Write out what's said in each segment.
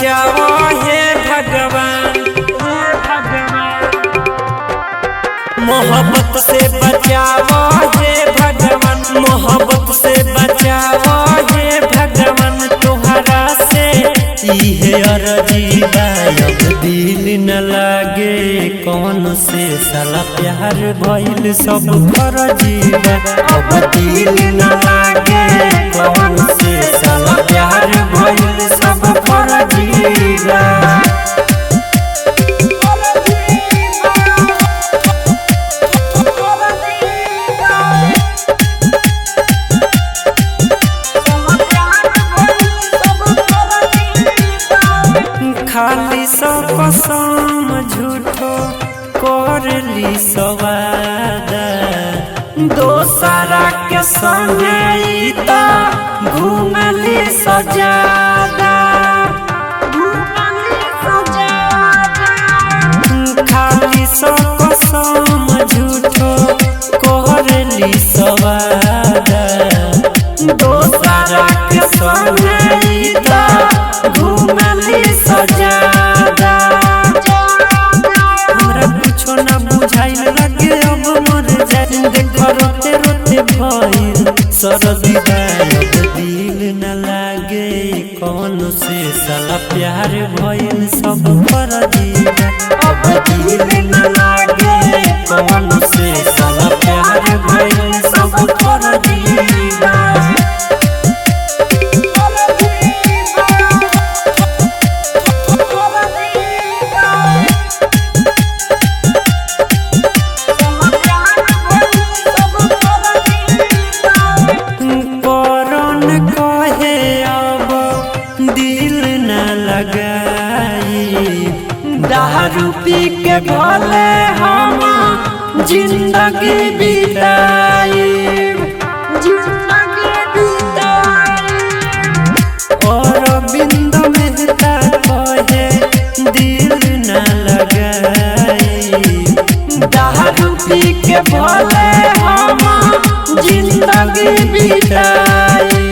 बचाओ हे भगवान, मोहब्बत से बचाओ हे भगवान, मोहब्बत से बचाओ हे भगवान। तुहरा से इहे अर्जी बा, अब दिल न लागे कौन से साला प्यार भइल सब फर्जी बा। अब दिल न लागे कौन से साला प्यार भइल सब फर्जी बा। खाली सब कसम झूठो करली सवादा, दोसरा के संगे घूमली सजादा। खाली सब कसम झूठो करली सवादा, दोसरा के संगे घूमली सजादा। हमरा कुछो ना बुझाइल लगे अब मर जाए, देख रोते रोते भइल सरदी बा। अब दिल न लागे कौन से साला प्यार भइल सब फर्जी बा। अब दिल न लागे कौन से साला प्यार भइल सब फर्जी बा। दारू पी के भले हम जिंदगी बिताई, और बिंद मेहता कहे दिल न लगाई। दारू पी के भले हम जिंदगी बिताई,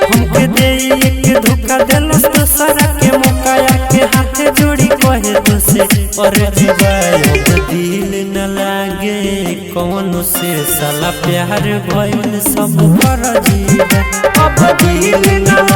हमके दे एक धोखा दिलस दोसरा के मौका, के हाथ जोड़ी कहे तुसे और जीवाब दिल न लागे कौन से साला प्यार भइल सब फर्जी बा। अब दिल न